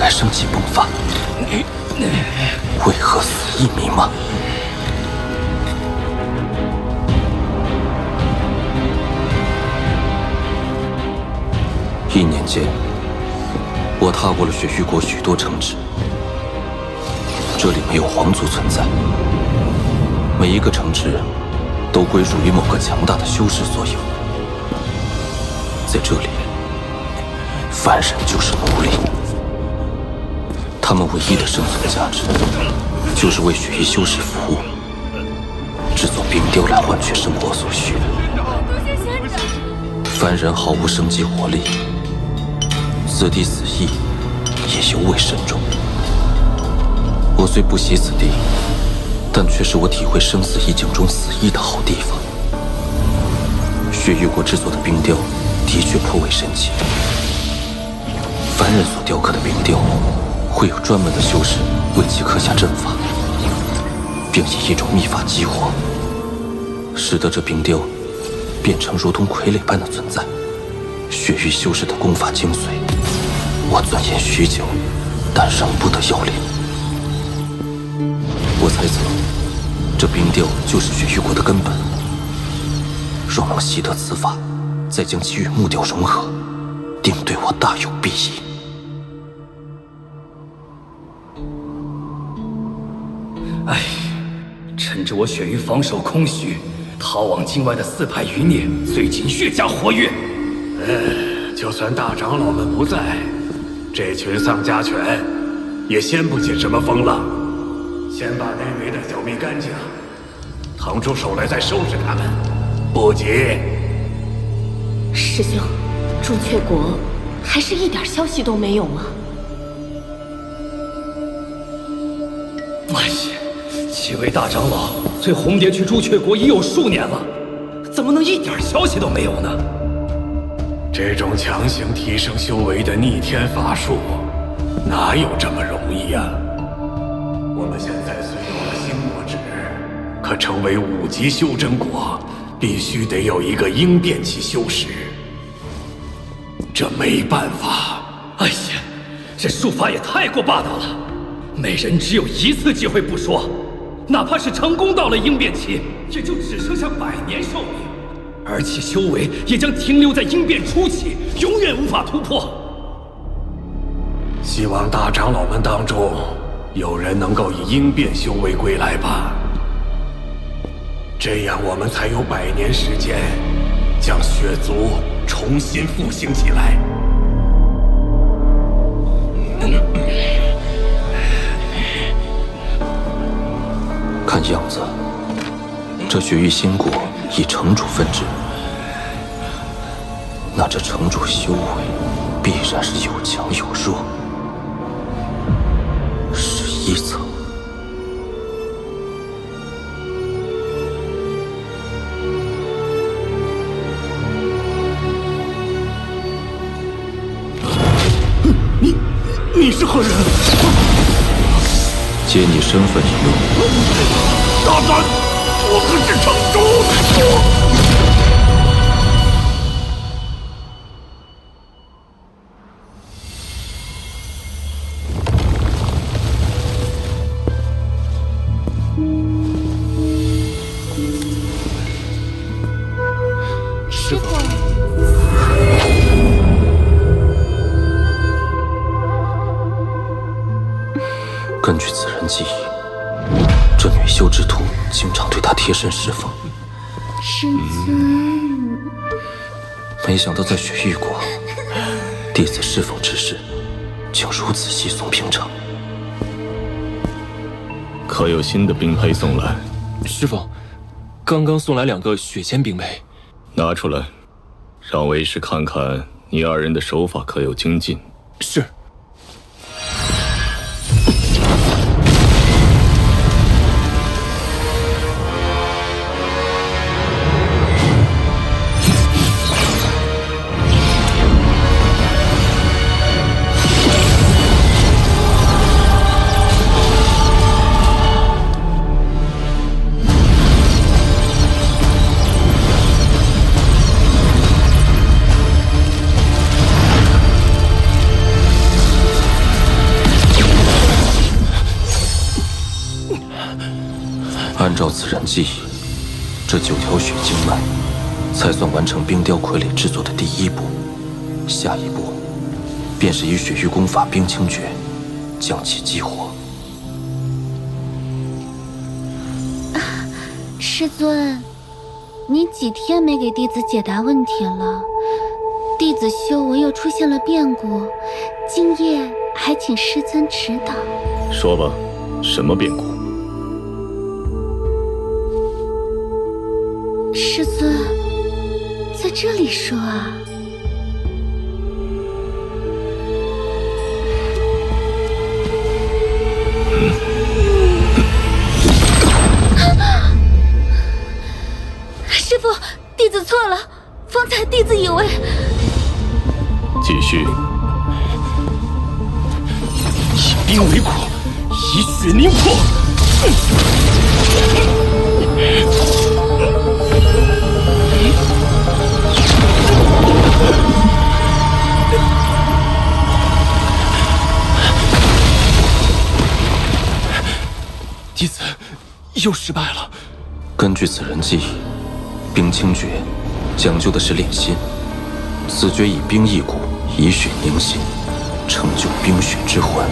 该升级迸发，为何死意弥漫？1年间，我踏过了雪域国许多城池，这里没有皇族存在，每一个城池都归属于某个强大的修士所有。在这里，凡人就是奴隶，他们唯一的生存价值，就是为雪域修士服务，制作冰雕来换取生活所需。凡人毫无生机活力，此地死意也尤为深重。我虽不习此地，但却是我体会生死意境中死意的好地方。雪域国制作的冰雕的确颇为神奇。凡人所雕刻的冰雕，会有专门的修士为其刻下阵法，并以一种秘法激活，使得这冰雕变成如同傀儡般的存在。雪域修士的功法精髓，我钻研许久，但仍不得要领。我猜测，这冰雕就是雪域国的根本。若能习得此法，再将其与木雕融合，定对我大有裨益。唉，趁着我雪域防守空虚，逃往境外的4派余孽最近越加活跃。就算大长老们不在，这群丧家犬也掀不起什么风浪。先把内围的剿灭干净，腾出手来再收拾他们。不急。师兄，朱雀国还是一点消息都没有吗？哎呀，几位大长老随红蝶去朱雀国已有数年了，怎么能一点消息都没有呢？这种强行提升修为的逆天法术，哪有这么容易呀？我们现在虽有了星魔旨，可成为5级修真国，必须得有一个应变期修士。这没办法。哎呀，这术法也太过霸道了！每人只有1次机会不说，哪怕是成功到了应变期，也就只剩下100年寿命，而且修为也将停留在应变初期，永远无法突破。希望大长老们当中有人能够以应变修为归来吧，这样我们才有100年时间将血族重新复兴起来。看样子，这雪域新国以城主分治，那这城主修为必然是有强有弱。11层。你是何人？借你身份一用。大胆！我可是城主！师傅，根据此人记忆，这女修之徒经常对他贴身侍奉。师尊，没想到在雪域国，弟子侍奉之事竟如此稀松平常。可有新的兵胚送来？师傅，刚刚送来2个血仙兵胚，拿出来，让为师看看你2人的手法可有精进。是。按照此人记忆，这9条血经脉才算完成冰雕傀儡制作的第1步。下一步，便是以血域功法冰清诀将其激活。师尊，你几天没给弟子解答问题了？弟子修为又出现了变故，今夜还请师尊指导。说吧，什么变故？师尊，在这里说啊。师父，弟子错了，方才弟子以为……继续。以冰为苦，以血凝魄。弟子又失败了。根据此人记忆，冰清诀讲究的是炼心，此诀以冰易骨，以血凝心，成就冰血之魂，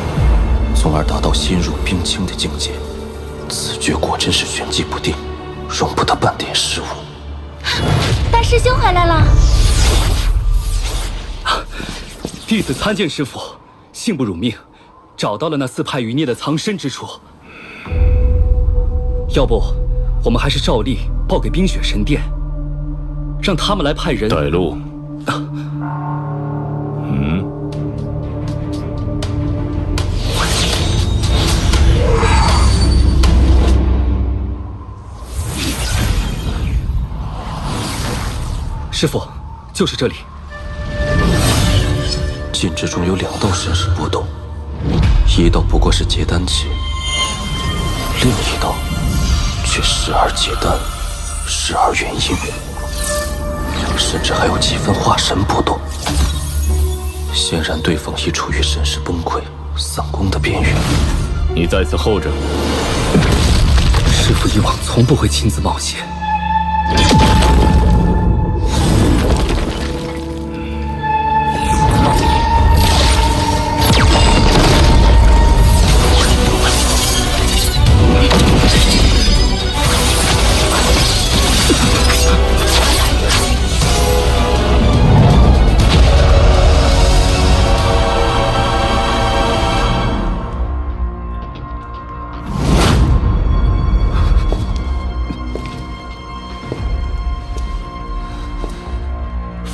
从而达到心入冰清的境界。此诀果真是玄机不定，容不得半点失误。大师兄回来了。弟子参见师父，幸不辱命，找到了那4派余孽的藏身之处。要不，我们还是照例报给冰雪神殿，让他们来派人带路。师父，就是这里。禁制中有2道神识波动，一道不过是结丹期，另一道却时而结丹，时而元婴，甚至还有几分化神波动。显然，对方已处于神识崩溃、丧功的边缘。你在此候着。师父以往从不会亲自冒险。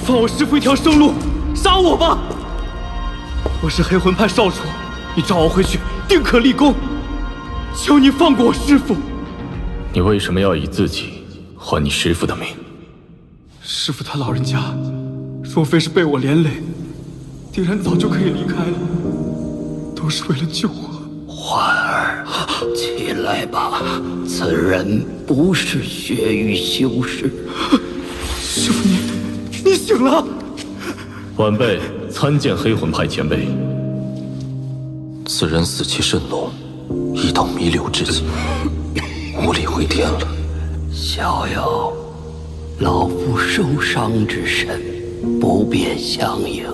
放我师父一条生路，杀我吧！我是黑魂派少主，你召我回去，定可立功。求你放过我师父！你为什么要以自己还你师父的命？师父他老人家，若非是被我连累，定然早就可以离开了。都是为了救我。焕儿，起来吧，此人不是血域修士。师父你醒了！晚辈参见黑魂派前辈。此人死气甚浓，已到弥留之际，无力回天了。逍遥，老夫受伤之身，不便相迎，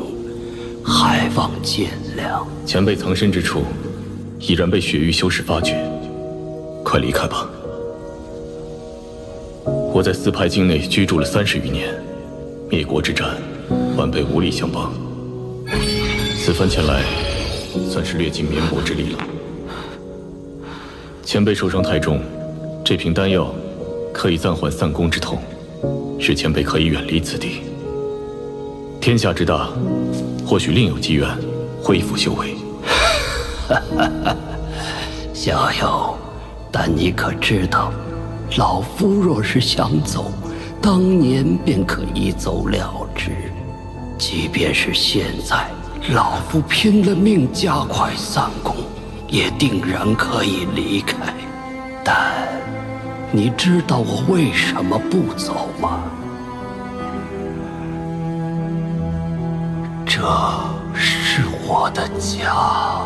还望见谅。前辈藏身之处，已然被血域修士发觉，快离开吧。我在4派境内居住了30余年，灭国之战，晚辈无力相帮。此番前来，算是略尽绵薄之力了。前辈受伤太重，这瓶丹药可以暂缓散功之痛，使前辈可以远离此地。天下之大，或许另有机缘恢复修为。逍遥，但你可知道，老夫若是想走，当年便可一走了之。即便是现在，老夫拼了命加快散功，也定然可以离开。但你知道我为什么不走吗？这是我的家，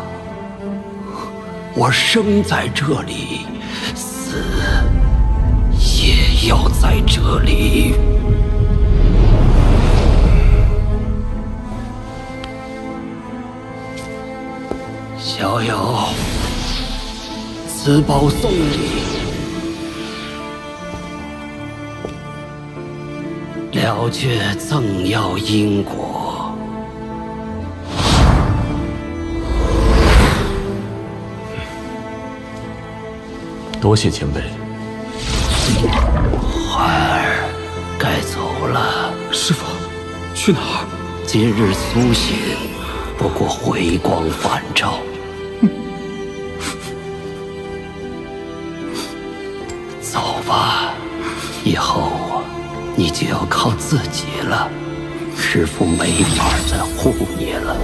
我生在这里，死要在这里。小友，此宝送你，了却赠要因果。多谢前辈。孩儿该走了。师傅，去哪儿？今日苏醒，不过回光返照。走吧，以后你就要靠自己了。师父没法再护你了。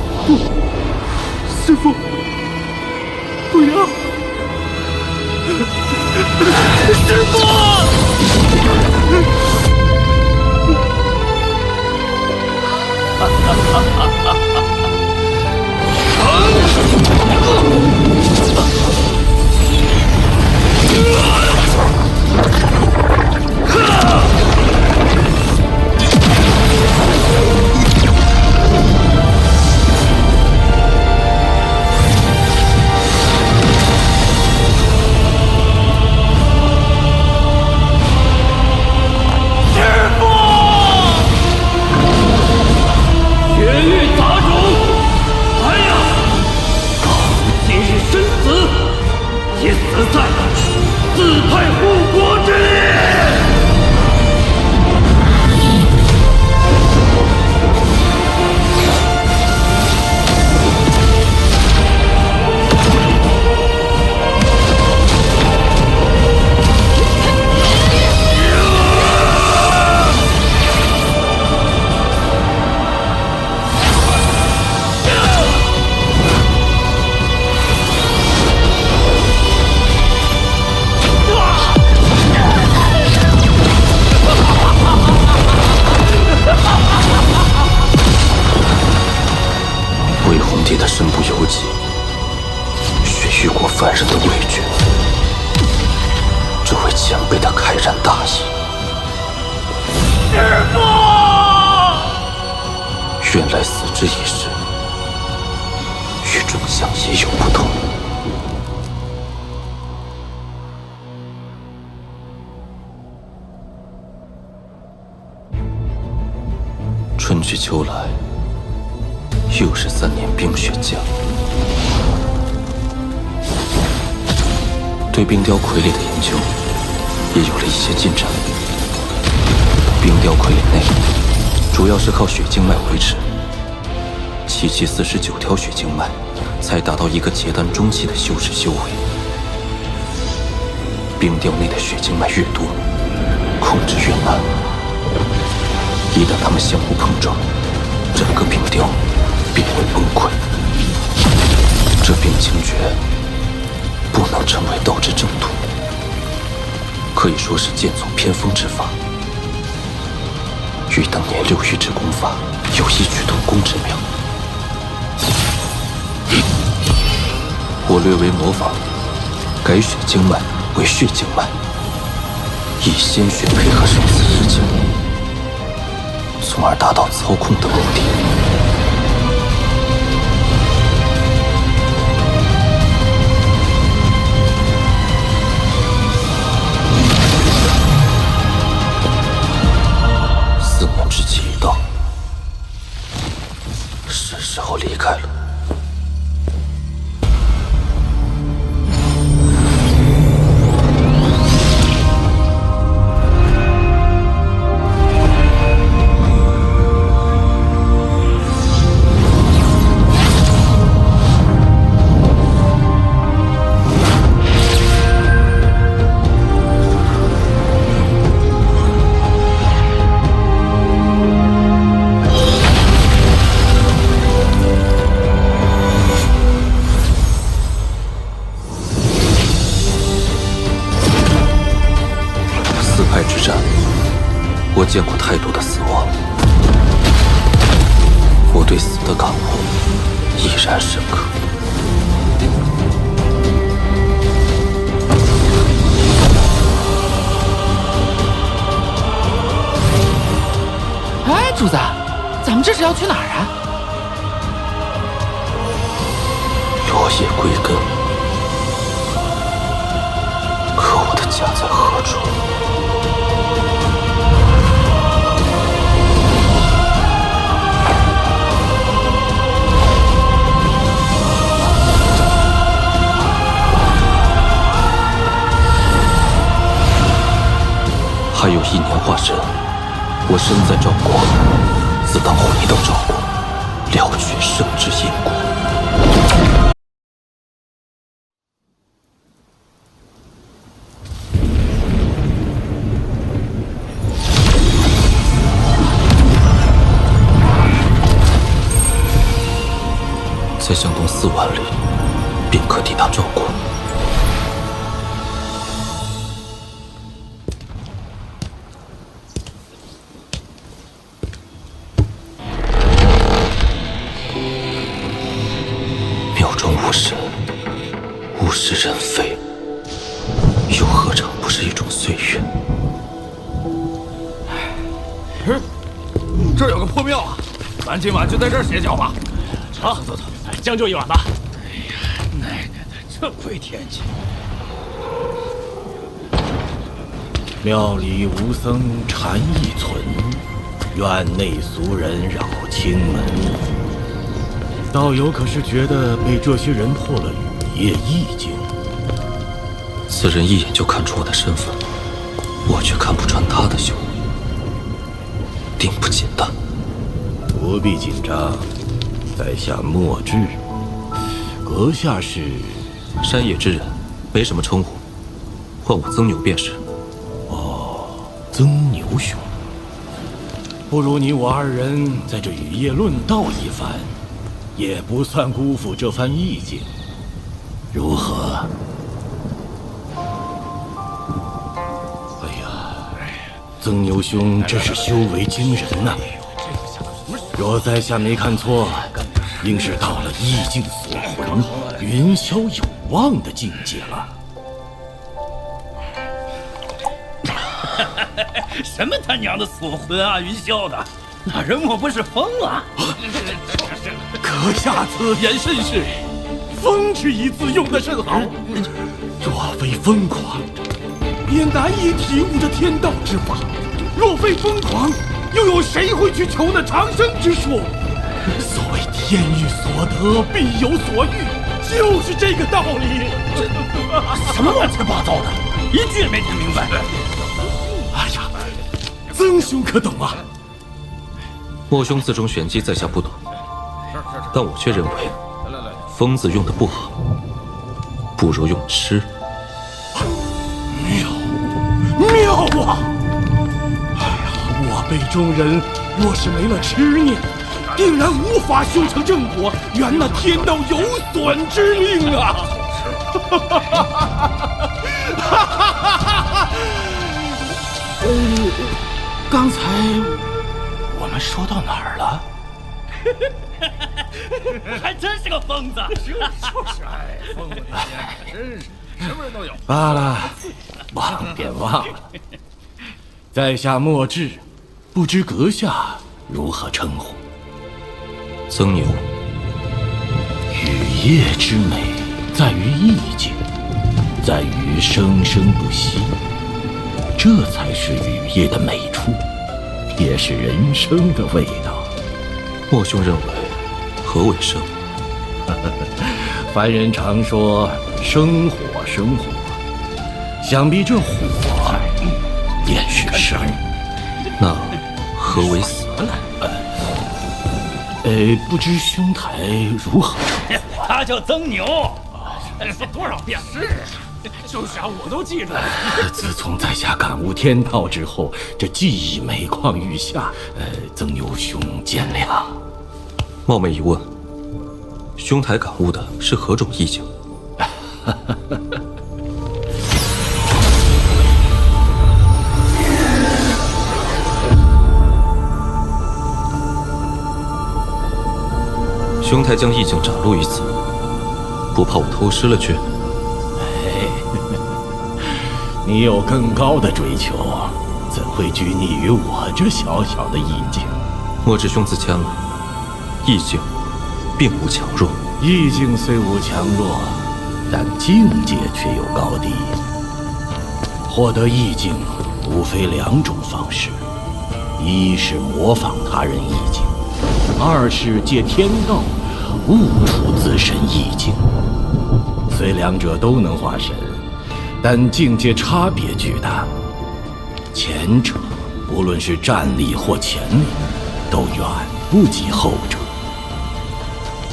师傅，不要！师傅！凡人的畏惧，这位前辈的开然大义。师父！原来死之一事，与众相也有不同。春去秋来，又是3年冰雪降。对冰雕傀儡的研究也有了一些进展。冰雕傀儡内主要是靠血经脉维持，齐49条血经脉才达到一个结丹中期的修士修为。冰雕内的血经脉越多，控制越难。一旦它们相互碰撞，整个冰雕便会崩溃。这冰清诀不能成为道之正途，可以说是剑走偏锋之法，与当年6玉之功法有异曲同工之妙。我略为模仿，改血经脉为血经脉，以鲜血配合生死之境，从而达到操控的目的。4年之期已到，是时候离开了。之战，我见过太多的死亡，我对死的感悟依然深刻。们这是要去哪儿啊？落叶归根，可我的家在何处？还有1年化身，我身在赵国，自当回到赵国，了却生之因果。再向东4万里，便可抵达赵国。庙中无神，物是人非，又何尝不是一种岁月？这儿有个破庙啊，咱今晚就在这儿歇脚吧。好，走，将就一晚吧。奶奶的，这鬼天气！庙里无僧禅意存，院内俗人扰清门。道友可是觉得被这些人破了雨夜意境？此人一眼就看出我的身份，我却看不穿他的修为，定不简单。不必紧张，在下墨志，阁下是山野之人，没什么称呼，唤我曾牛便是。曾牛兄，不如你我二人在这雨夜论道一番，也不算辜负这番意境，如何？哎呀，曾牛兄真是修为惊人呐！若在下没看错，应是到了意境锁魂、云霄有望的境界了。什么他娘的锁魂啊，云霄的，那人莫不是疯了？阁下此言甚是，疯之一字用得甚好。若非疯狂，也难以体悟这天道之法；若非疯狂，又有谁会去求那长生之术？所谓天欲所得，必有所欲，就是这个道理。什么乱七八糟的，一句也没听明白。哎呀，曾兄可懂啊？莫兄字中玄机，在下不懂，但我却认为，疯字用的不好，不如用痴。妙啊！哎呀，我辈中人若是没了痴念，定然无法修成正果，圆那天道有损之令啊！刚才我们说到哪儿了？还真是个疯子！就是哎，疯了你，真是什么人都有。罢了，忘便忘了。在下墨志，不知阁下如何称呼？曾牛。雨夜之美，在于意境，在于生生不息，这才是雨夜的美处，也是人生的味道。莫兄认为何为生？凡人常说生火，生火，想必这火便是生。那何为死？不知兄台如何称呼？他叫曾牛，说多少遍是，就是啊，我都记住了。自从在下感悟天道之后，这记忆每况愈下。曾牛兄见谅。冒昧一问，兄台感悟的是何种意境？兄台将意境展露于此，不怕我偷师了去？你有更高的追求，怎会拘泥于我这小小的意境？墨智兄自谦了，意境并无强弱。意境虽无强弱，但境界却有高低。获得意境无非两种方式：一是模仿他人意境，二是借天道悟出自身意境。虽两者都能化神，但境界差别巨大。前者无论是战力或潜力，都远不及后者。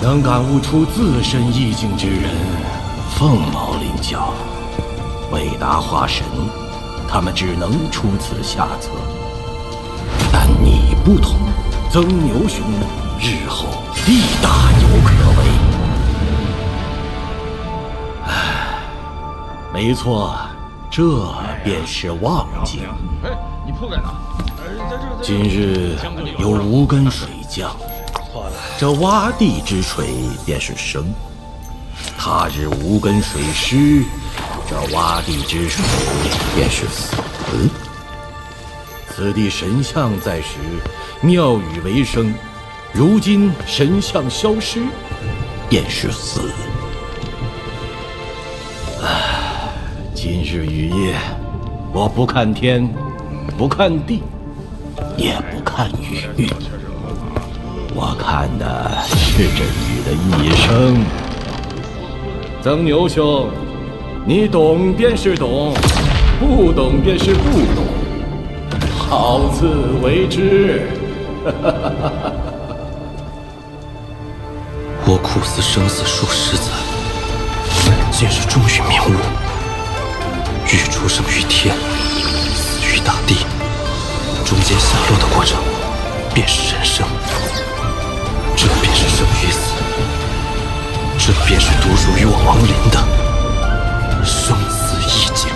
能感悟出自身意境之人，凤毛麟角。为达化神，他们只能出此下策。但你不同，曾牛兄日后必大有可为。唉，没错，这便是望境。你铺盖哪？今日有无根水降，这洼地之水便是生；他日无根水失，这洼地之水便是死。此地神像在时，庙宇为生；如今神像消失，便是死。唉，今日雨夜，我不看天，不看地，也不看雨，我看的是这雨的一生。曾牛兄，你懂便是懂，不懂便是不懂，好自为之。我苦思生死数十载，今日终于明悟：欲出生于天，死于大地，中间下落的过程便是人生。这便是生与死，这便是独属于我亡灵的生死意境。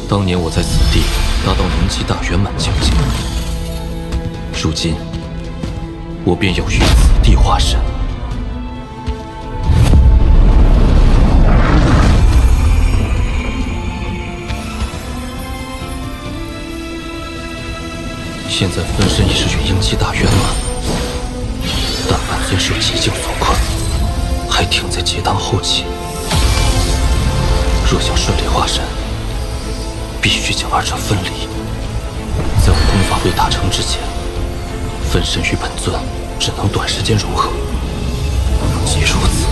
当年我在此地达到灵气大圆满境界，如今我便要于此地化神。现在分身已是元婴期大圆满，但本尊受极境所困，还停在结丹后期。若想顺利化神，必须将二者分离。在我功法未达成之前，分身与本尊只能短时间融合。既如此，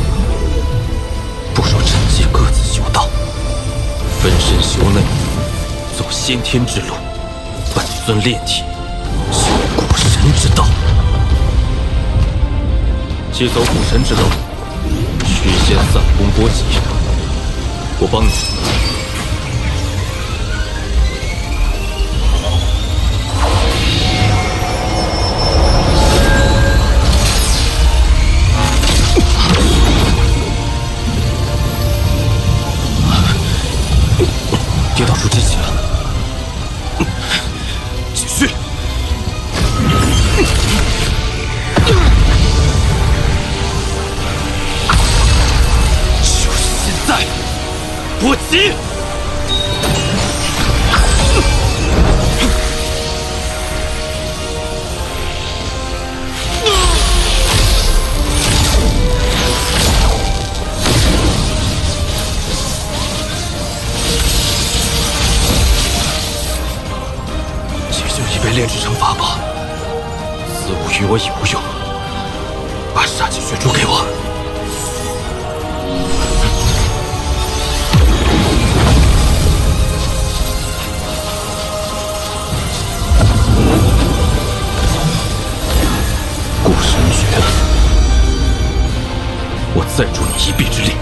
不如趁机各自修道，分身修内，走先天之路；本尊炼体，修古神之道。既走古神之道，须先散功波及。我帮你。跌到入机期了，继续。就是现在，不急。炼制成法宝，此物于我已无用，把杀气血珠给我。古神诀，我再助你一臂之力。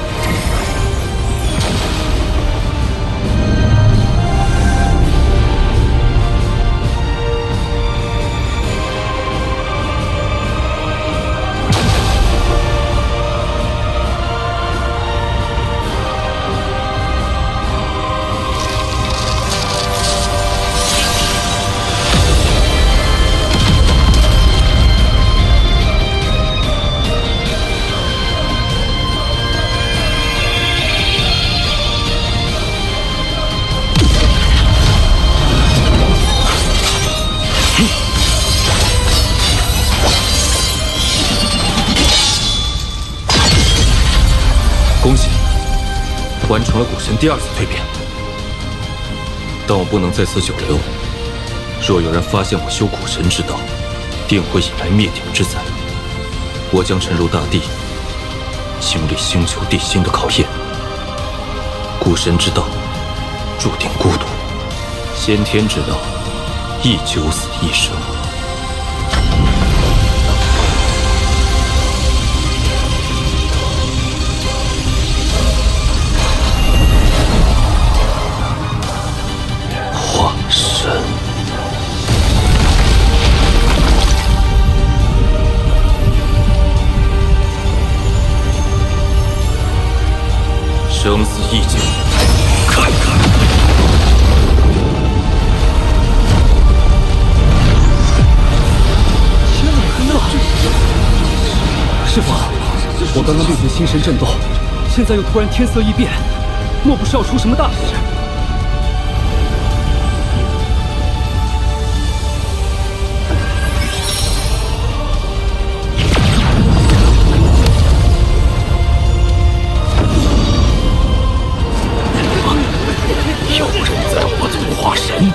恭喜，完成了古神第2次蜕变。但我不能在此久留，若有人发现我修古神之道，定会引来灭顶之灾。我将沉入大地，经历星球地心的考验。古神之道注定孤独，先天之道亦九死一生。化神。生死一境，看看。天哪！师傅，我刚刚略觉心神震动，现在又突然天色异变，莫不是要出什么大事？有人在我族化神。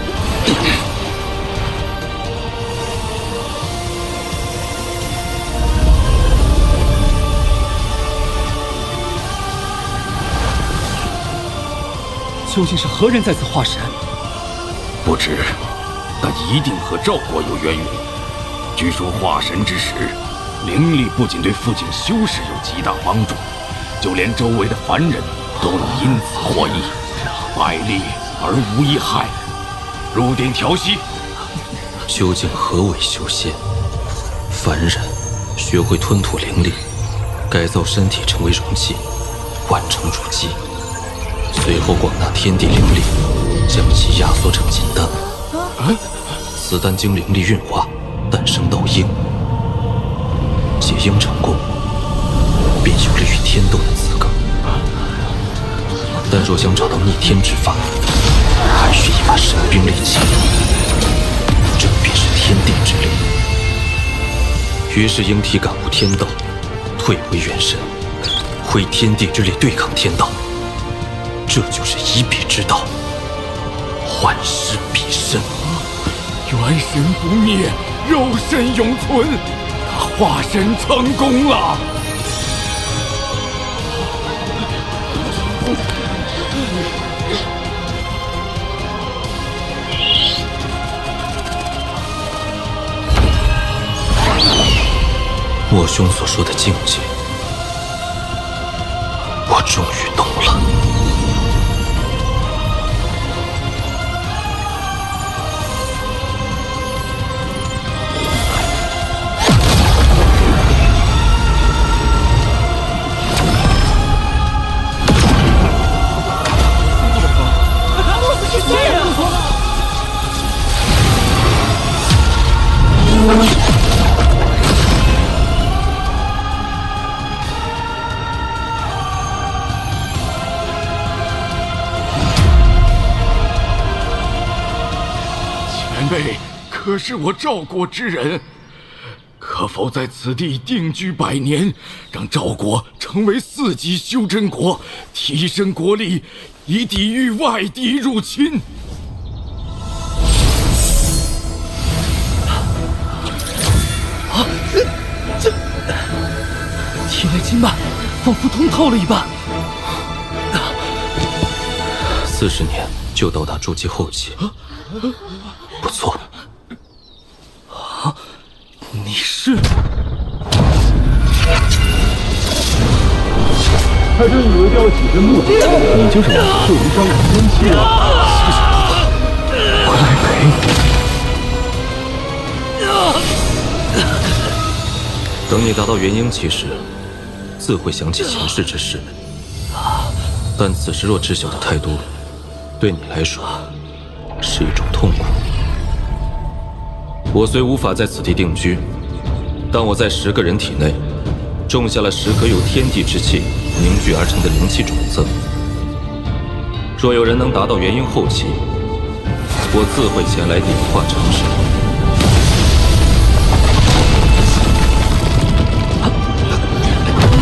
究竟是何人在此化神？不知，但一定和赵国有渊源。据说化神之时，灵力不仅对附近修士有极大帮助，就连周围的凡人都能因此获益，百利而无一害。入定调息。究竟何为修仙？凡人学会吞吐灵力，改造身体成为容器，完成筑基，随后广纳天地灵力，将其压缩成金丹。此丹经灵力运化，诞生道婴。解婴成功，便有了与天斗的资格。但若想找到逆天之法，还需一把神兵利器，这便是天地之力。于是婴体感悟天道，退回元神，挥天地之力对抗天道。这就是以彼之道，还施彼身。元神不灭，肉身永存。他化神成功了。莫兄所说的境界，我终于懂了。前辈可是我赵国之人，可否在此地定居100年，让赵国成为4级修真国，提升国力，以抵御外敌入侵？这体内经脉仿佛通透了一般。40年就到达筑基后期，不错。你是？还真以为吊起这木头，你就是我受伤的天气了。我来陪你。等你达到元婴期时，自会想起前世之事。但此时若知晓的太多，对你来说是一种痛苦。我虽无法在此地定居，但我在10个人体内种下了10颗由天地之气凝聚而成的灵气种子。若有人能达到元婴后期，我自会前来点化成事。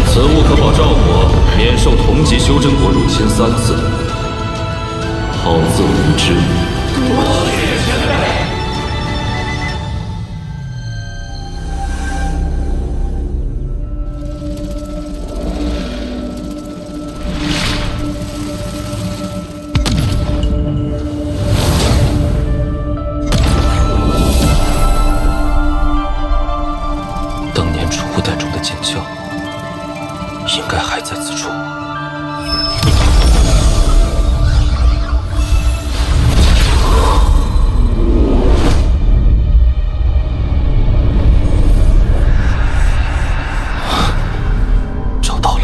此物可保赵国免免受同级修真国入侵3次，好自为之。当年储物袋中的剑鞘，应该还在此处。找到了。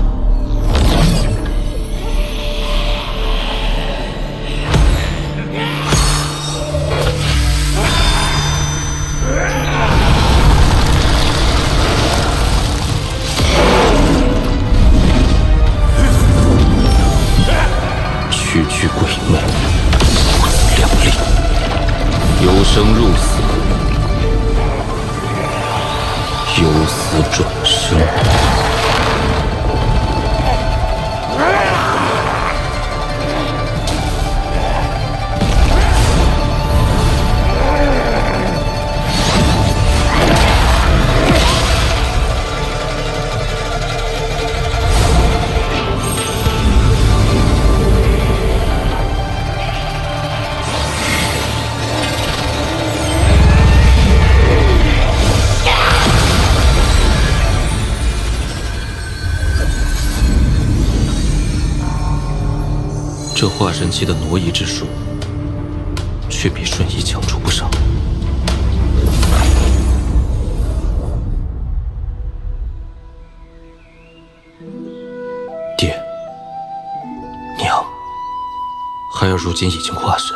区区鬼魅，不自量力，由生入死，由死转生。这化神期的挪移之术，却比瞬移强出不少。爹，娘，孩儿如今已经化神，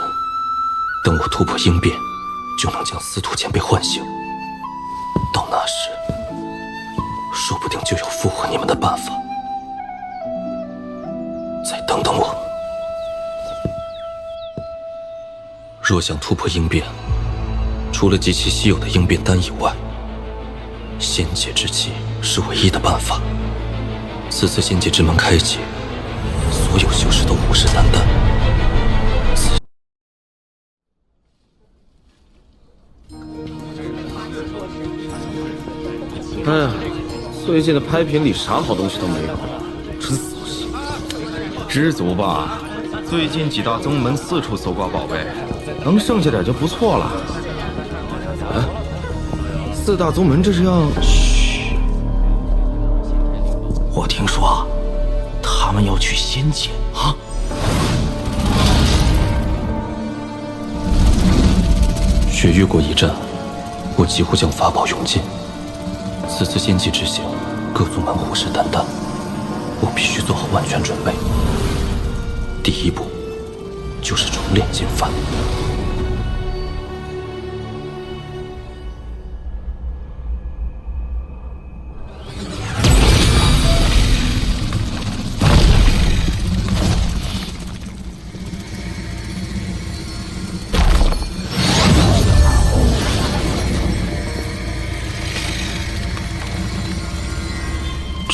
等我突破应变，就能将司徒前辈唤醒。到那时，说不定就有复活你们的办法。再等等我。若想突破应变，除了极其稀有的应变丹以外，仙界之气是唯一的办法。此次仙界之门开启，所有修士都虎视眈眈。哎呀，最近的拍品里啥好东西都没有，真扫兴。知足吧，最近几大宗门四处搜刮宝贝。能剩下点就不错了。哎，四大宗门这是要……嘘，我听说他们要去仙界啊！雪域国一战，我几乎将法宝用尽。此次仙界之行，各宗门虎视眈眈，我必须做好万全准备。第一步就是重炼金幡。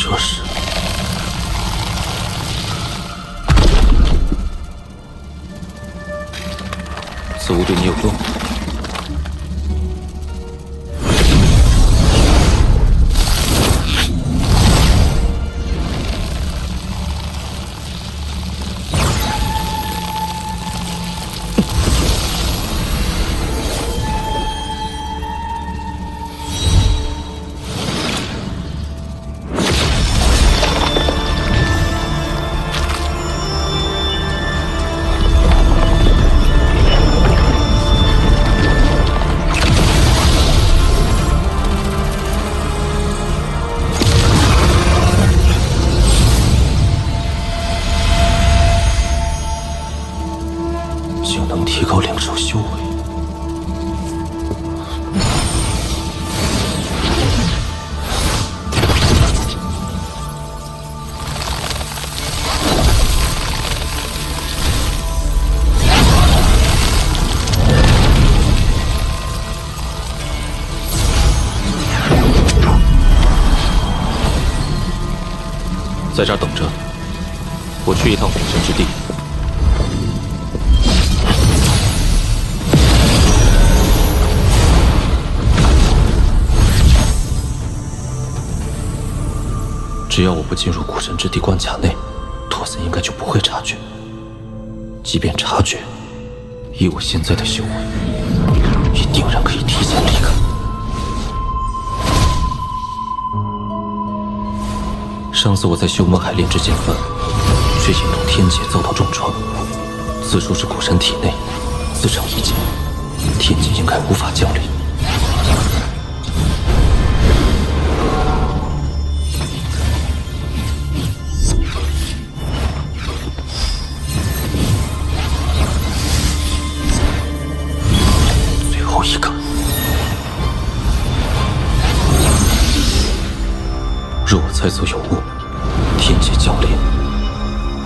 这是此物对你有用？竟能提高灵兽修为。在这儿等着，我去一趟古神之地。只要我不进入古神之地关卡内，托森应该就不会察觉。即便察觉，以我现在的修为，也定然可以提前离开。上次我在修魔海炼制剑幡，却引动天劫遭到重创。此处是古神体内，自成一劫，天劫应该无法降临。最后一个，若我猜测有误，天劫降临，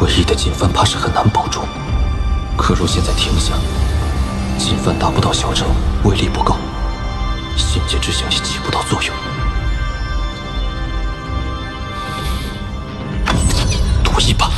唯一的金幡怕是很难保住。可若现在停下，金幡达不到小成，威力不够，仙界之象也起不到作用。赌一把。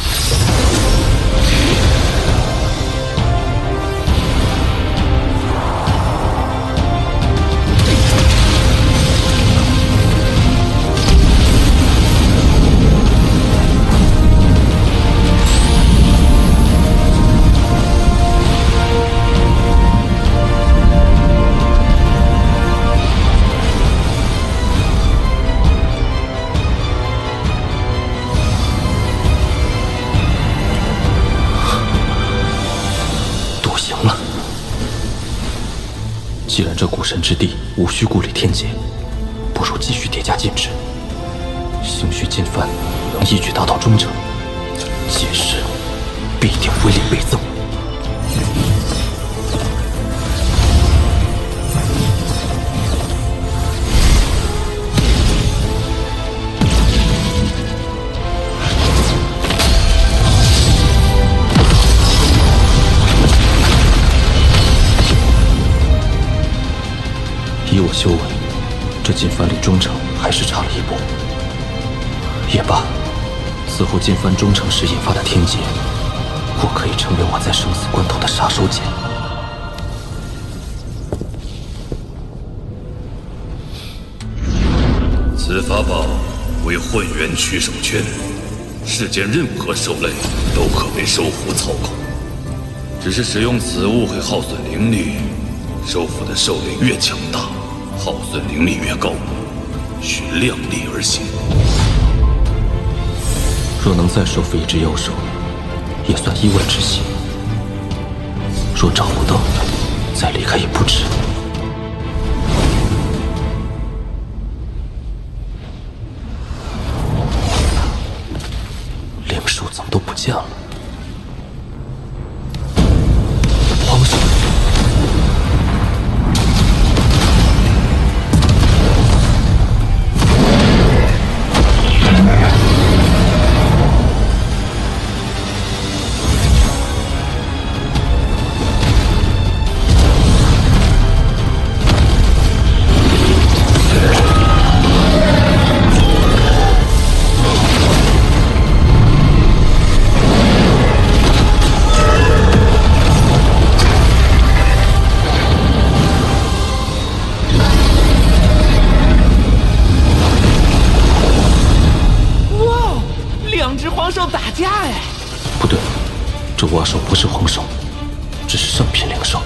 既然这古神之地无需顾虑天劫，不如继续叠加禁制。兴许金幡能一举达到中程，届时必定威力倍增。以我修为，这金幡离中程还是差了一步。也罢，此后金幡中程时引发的天劫，或可以成为我在生死关头的杀手锏。此法宝为混元取手圈，世间任何兽类都可被收服操控。只是使用此物会耗损灵力，收服的兽类越强大，耗损灵力越高，需量力而行。若能再收服一只妖兽，也算意外之喜。若找不到，再离开也不迟。灵兽怎么都不见了？荒兽。不对，这蛙兽不是黄兽，只是上品灵兽。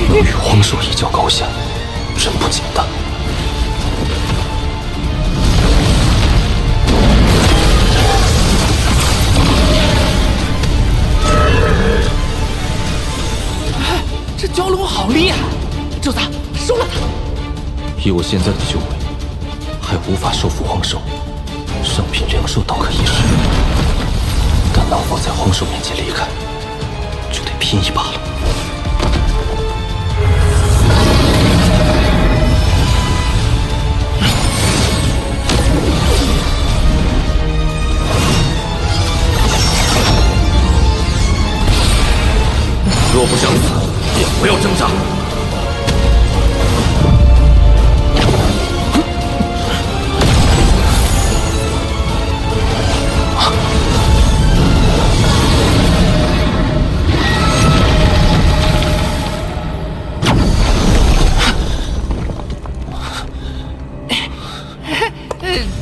能与黄兽一较高下，真不简单。这蛟龙好厉害！宙子，收了它！以我现在的修为，还无法收服荒兽，上品灵兽倒可一试，但能否在荒兽面前离开，就得拼一把了。若不想死，便不要挣扎。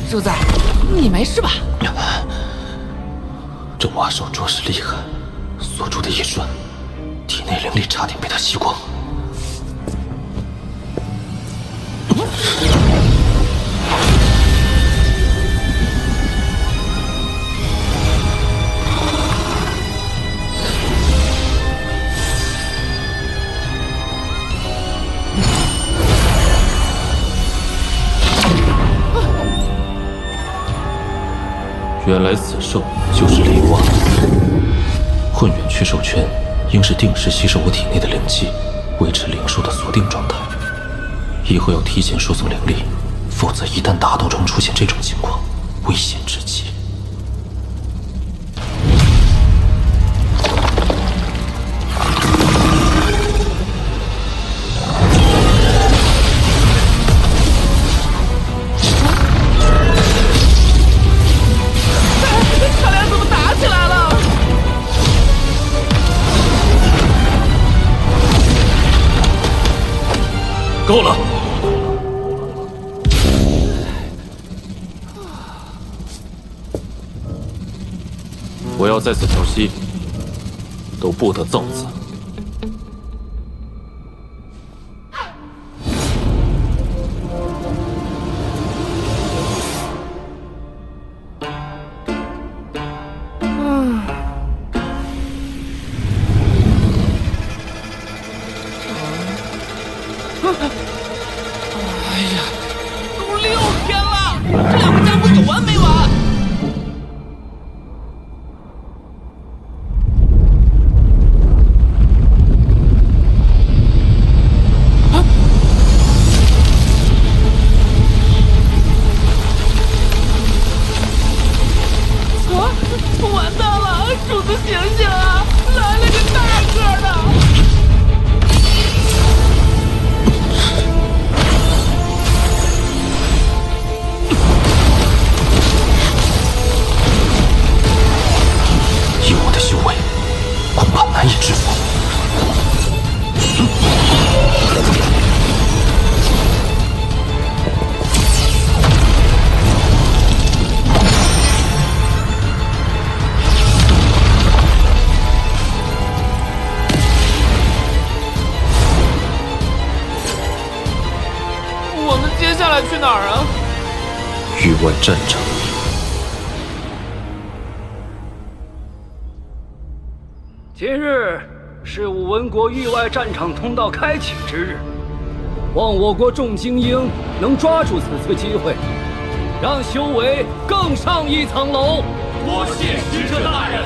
主宰，你没事吧？这瓦手着实厉害，锁住的一瞬，体内灵力差点被他吸光。原来此兽就是雷王。混元驱兽圈应是定时吸收我体内的灵气，维持灵兽的锁定状态。以后要提前输送灵力，否则一旦打斗中出现这种情况，危险至极。他俩怎么打起来了？够了！我要再次调息，都不得造次。哎呀，都6天了，这两个家伙有完没完？完蛋了，主子醒醒啊！来了个大个的！以我的修为，恐怕难以制服。我们接下来去哪儿啊？域外战场。今日是武文国域外战场通道开启之日，望我国众精英能抓住此次机会，让修为更上一层楼。多谢使者大人。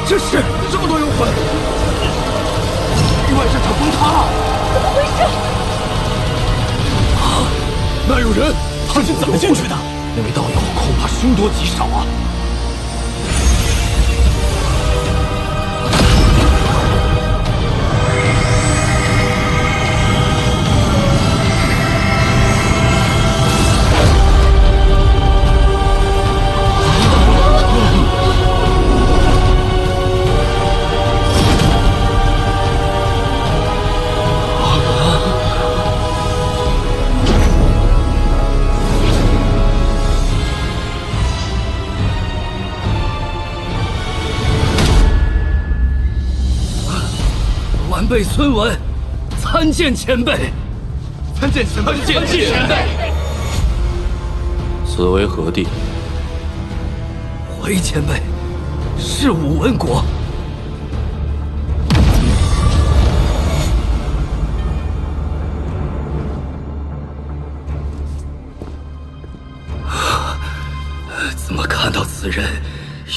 这是这么多幽魂，域外战场崩塌了，怎么回事？啊！那有人，他是怎么进去的？那位道友恐怕凶多吉少啊！晚辈孙文，参见前辈。参见前辈，参见前辈。此为何地？回前辈，是武文国。怎么看到此人，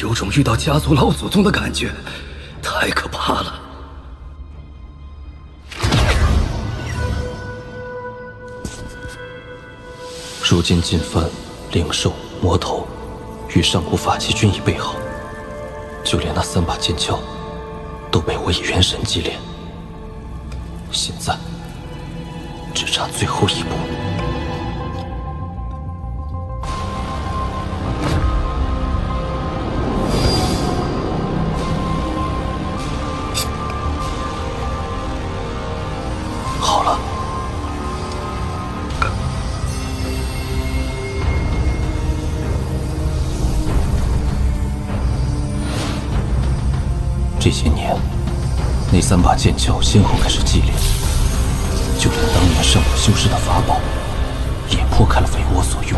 有种遇到家族老祖宗的感觉，太可怕了。如今进藩、灵兽、魔头与上古法器均已备好，就连那3把剑鞘都被我以元神祭炼。现在只差最后一步。好了，这些年，那3把剑鞘先后开始祭炼，就连当年上古修士的法宝，也破开了为我所用。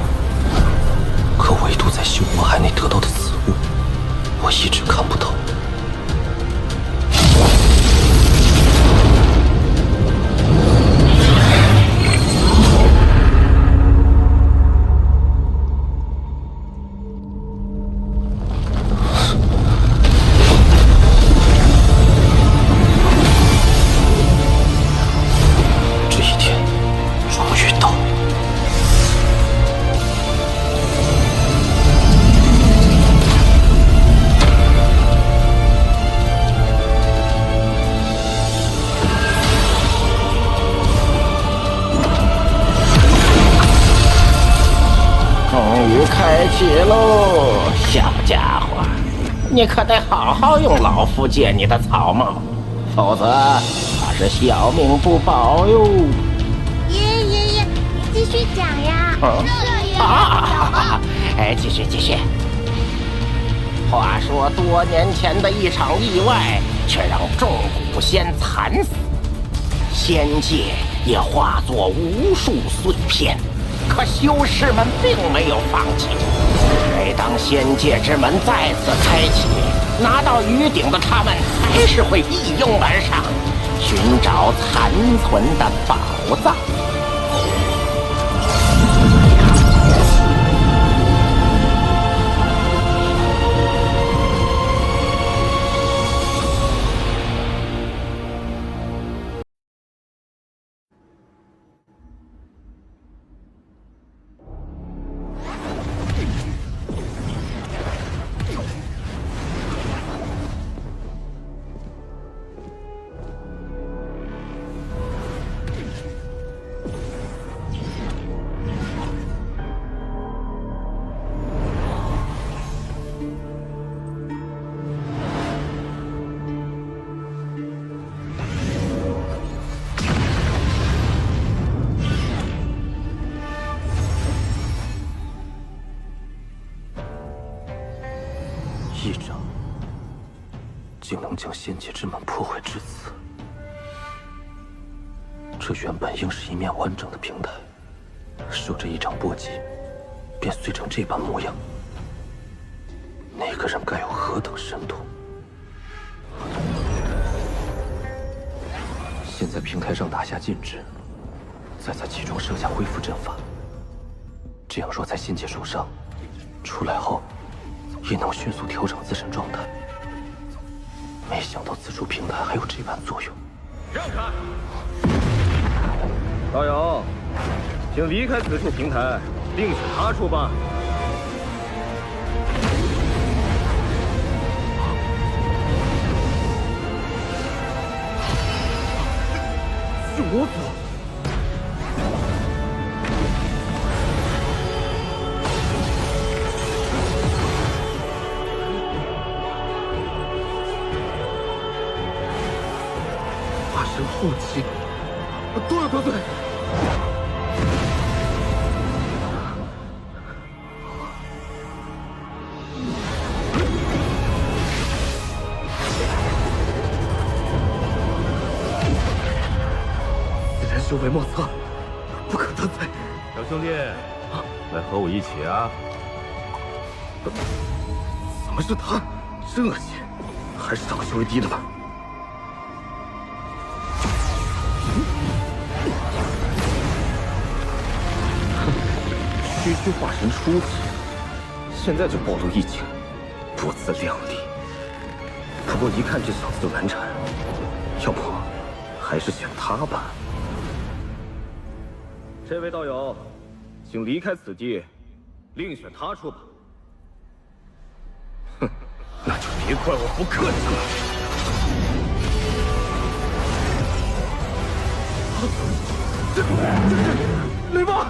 可唯独在修魔海内得到的此物，我一直看不透。开启喽，小家伙，你可得好好用老夫借你的草帽，否则怕是小命不保哟。爷爷，你继续讲呀。继续。话说多年前的一场意外，却让众古仙惨死，仙界也化作无数碎片。可修士们并没有放弃。每当仙界之门再次开启，拿到鱼鼎的他们还是会一拥而上，寻找残存的宝藏。一掌竟能将仙界之门破坏至此，这原本应是一面完整的平台，受这一掌波及，便碎成这般模样。那个人该有何等神通？先在平台上打下禁制，再在其中设下恢复阵法，这样若在仙界受伤，出来后也能迅速调整自身状态。没想到此处平台还有这般作用。让开！道友，请离开此处平台，另选他处吧。我走。化身后期，对。此人修为莫测，不可得罪。小兄弟，来和我一起啊！怎么是他？这些还是他修为低的吧？区区化神初期，现在就暴露异境，不自量力。不过一看这小子就难缠，要不还是选他吧。这位道友，请离开此地，另选他处吧。哼，那就别怪我不客气了。雷锋！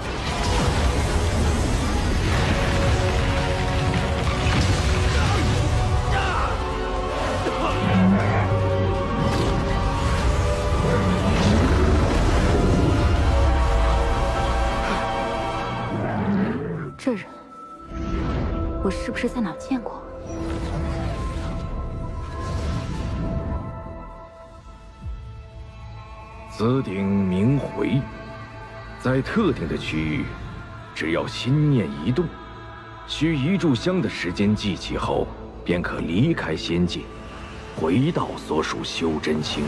这人，我是不是在哪见过？此鼎名回，在特定的区域，只要心念一动，需一炷香的时间记起后，便可离开仙界，回到所属修真星。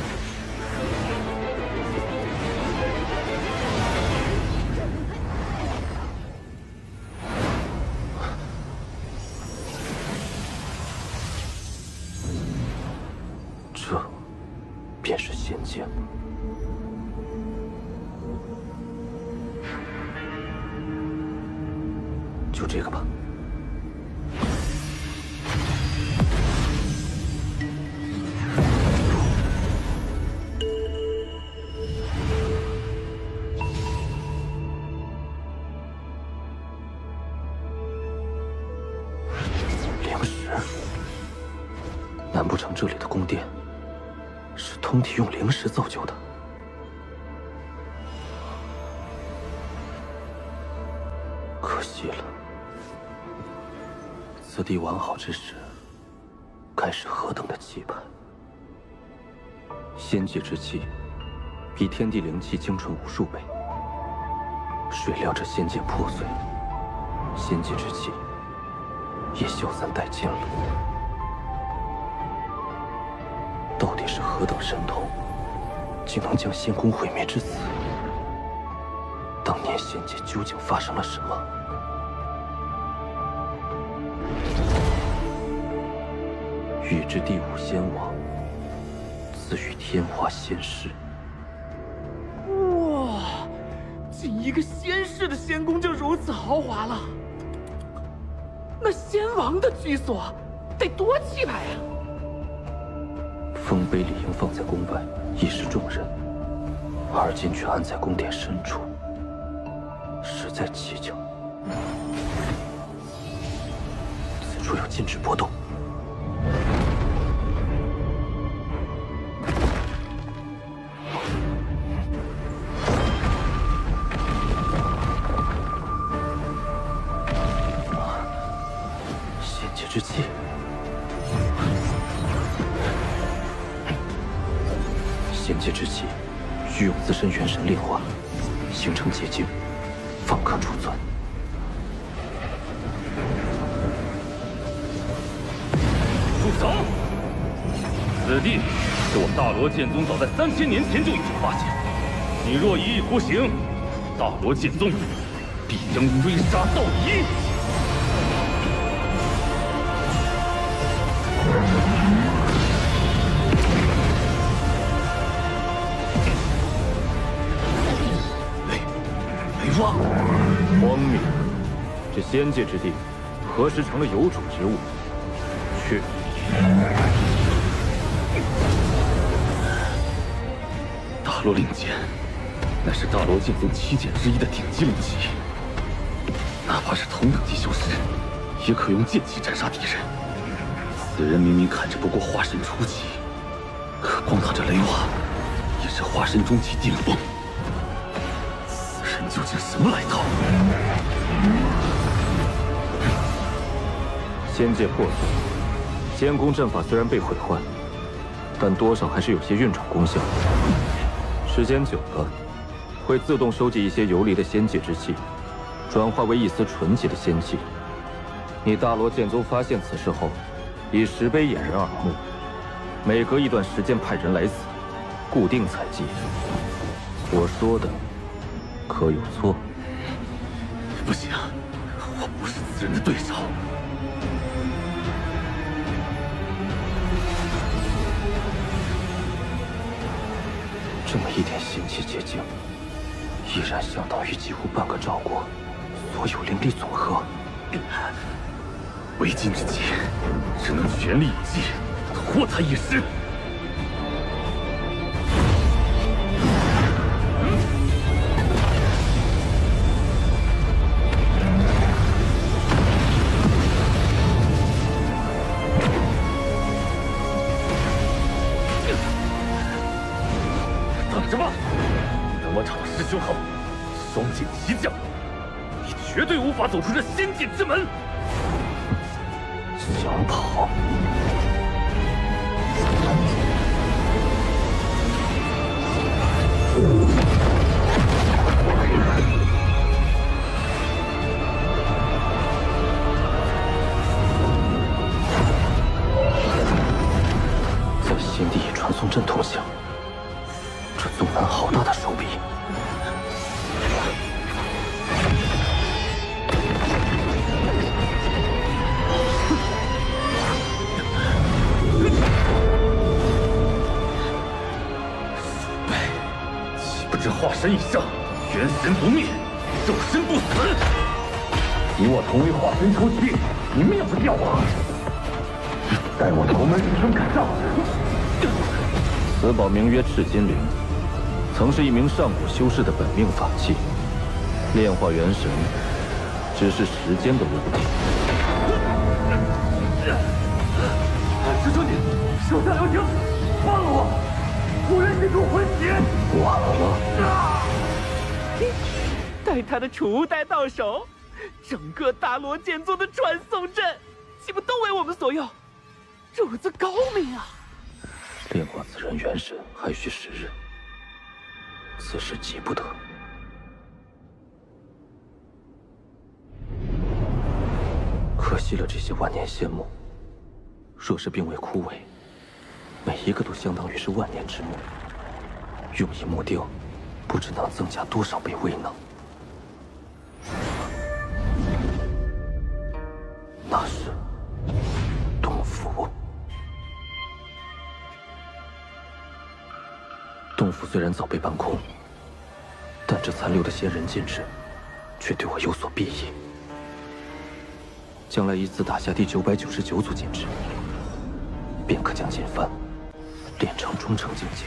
这便是仙界吗？就这个吧。灵石，难不成这里的宫殿是通体用灵石造就的？可惜了。此地完好之时，该是何等的气派！仙界之气，比天地灵气精纯无数倍。谁料这仙界破碎，仙界之气也消散殆尽了。到底是何等神通，竟能将仙宫毁灭至此？当年仙界究竟发生了什么？欲知第五仙王，自与天华仙师。哇，仅一个仙室的仙宫就如此豪华了，那仙王的居所得多气派啊！丰碑理应放在宫外，以示众人，而今却安在宫殿深处，实在蹊跷。此处要禁止波动。之气，仙界之气需用自身元神炼化，形成结晶，方可储存。住手！此地是我大罗剑宗早在3000年前就已经发现，你若一意孤行，大罗剑宗必将追杀到底。雷锋，荒谬！这仙界之地，何时成了有主之物？去！大罗灵剑，乃是大罗剑宗7剑之一的顶级灵器，哪怕是同等级修士，也可用剑气斩杀敌人。此人明明看着不过化神初期，可光靠着雷瓦，也是化神中期顶峰。此人究竟什么来头？仙界破碎，仙宫阵法虽然被毁坏，但多少还是有些运转功效。时间久了，会自动收集一些游离的仙界之气，转化为一丝纯洁的仙气。你大罗剑宗发现此事后，以石碑掩人耳目，每隔一段时间派人来此，固定采集。我说的可有错？不行，我不是此子人的对手。这么一点仙气结晶，依然相当于几乎半个赵国所有灵力总和。为今之计，只能全力以赴，拖他一时。等着吧，等我找到师兄后，双剑齐降，你绝对无法走出这仙界之门。想跑？在仙地传送阵通向，这宗门好大的手笔！这化神以上，元神不灭，肉身不死。与我同为化神初期，你灭不掉我。待我头门一声赶上。此宝名曰赤金铃，曾是一名上古修士的本命法器，炼化元神只是时间的问题。师兄弟，手下留情，放了我！不然你出魂血！晚了。待他的储物袋到手，整个大罗剑宗的传送阵，岂不都为我们所用？主子高明啊！炼化此人元神还需时日，此事急不得。可惜了这些万年仙木，若是并未枯萎，每一个都相当于是万年之木，用以木雕，不知能增加多少倍威能。那是洞府。洞府虽然早被搬空，但这残留的仙人禁制，却对我有所裨益。将来一次打下第999组禁制，便可将锦幡炼成中层境界。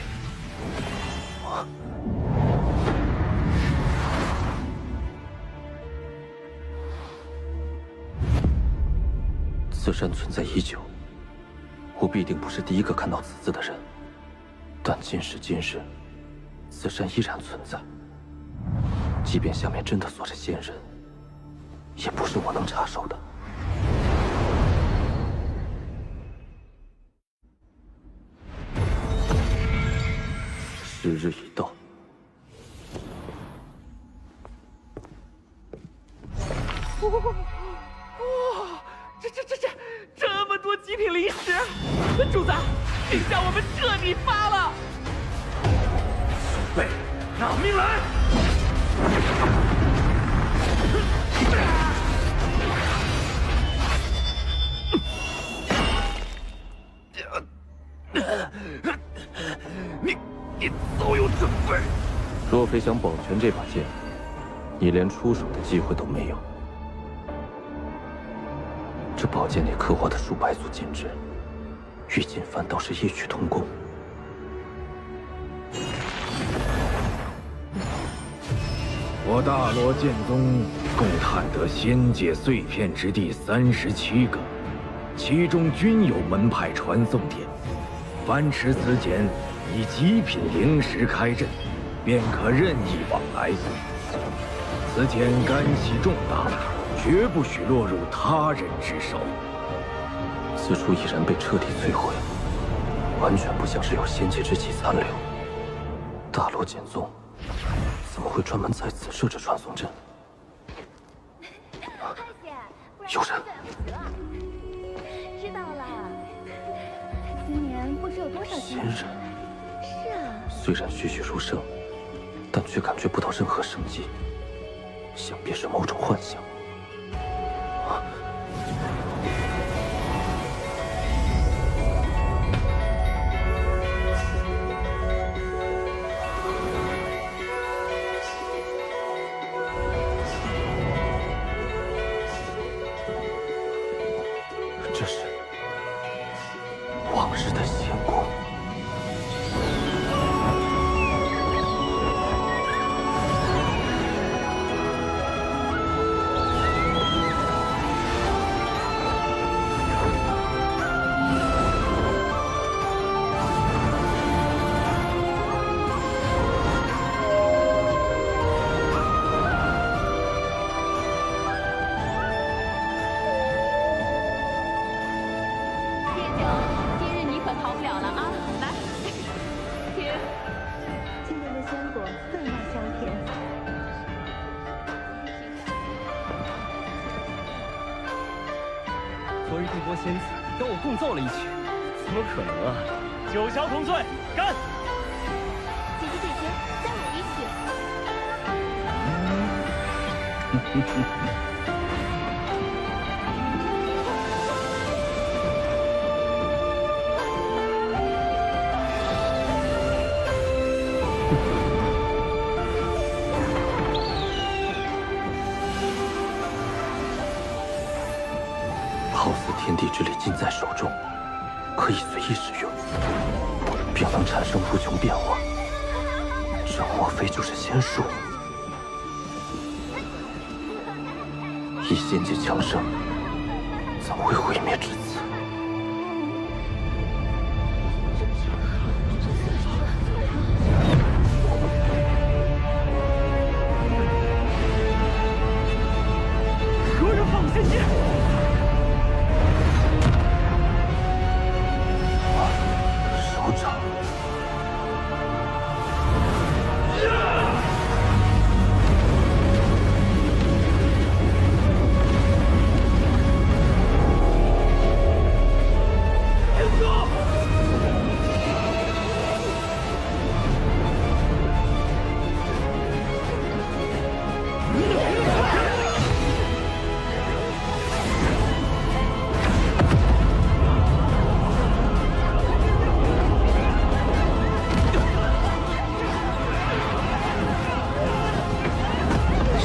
此山存在已久，我必定不是第一个看到此字的人。但今时今日，此山依然存在。即便下面真的锁着仙人，也不是我能插手的。时日已到。哇！这么多极品灵石，主子，这下我们彻底发了！喂，拿命来！你早有准备。若非想保全这把剑，你连出手的机会都没有。这宝剑里刻画的数百组禁制，与锦幡倒是异曲同工。我大罗剑宗共探得仙界碎片之地37个，其中均有门派传送点。凡持此剑，以极品灵石开阵，便可任意往来。此剑干系重大，绝不许落入他人之手。此处已然被彻底摧毁，完全不像是有仙界之气残留。大罗剑宗怎么会专门在此设置传送阵？有人！知道了。今年不知有多少仙人。是啊。虽然栩栩如生，但却感觉不到任何生机，想必是某种幻象。啊！这是往日的仙宫。昨日帝国仙子跟我共奏了一曲，怎么可能啊！九霄同醉，干！姐姐，再舞一曲。好似天地之力尽在手中，可以随意使用，并能产生无穷变化。这莫非就是仙术？以仙界强盛，怎会毁灭至此？何人放仙界？首长。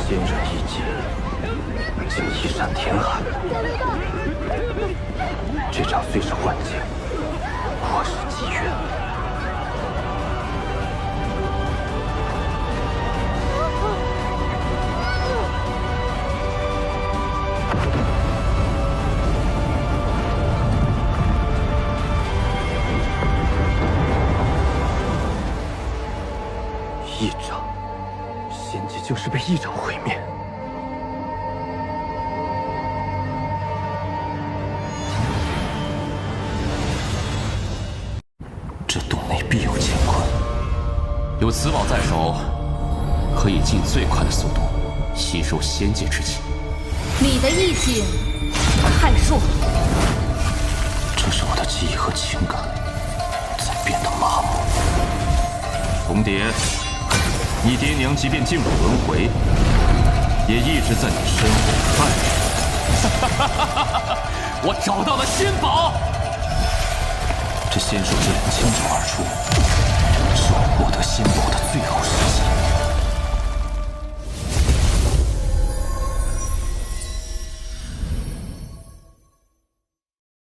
仙人一剑，竟一闪天海。这场虽是幻境，或是机缘。一掌，仙界竟是被一掌毁灭。这洞内必有乾坤。有此宝在手，可以尽最快的速度吸收仙界之气。你的意境太弱。这是我的记忆和情感在变得麻木。红蝶，你爹娘即便进入轮回，也一直在你身后看着。我找到了仙宝。这仙术之力倾注而出，是我获得仙宝的最好时机。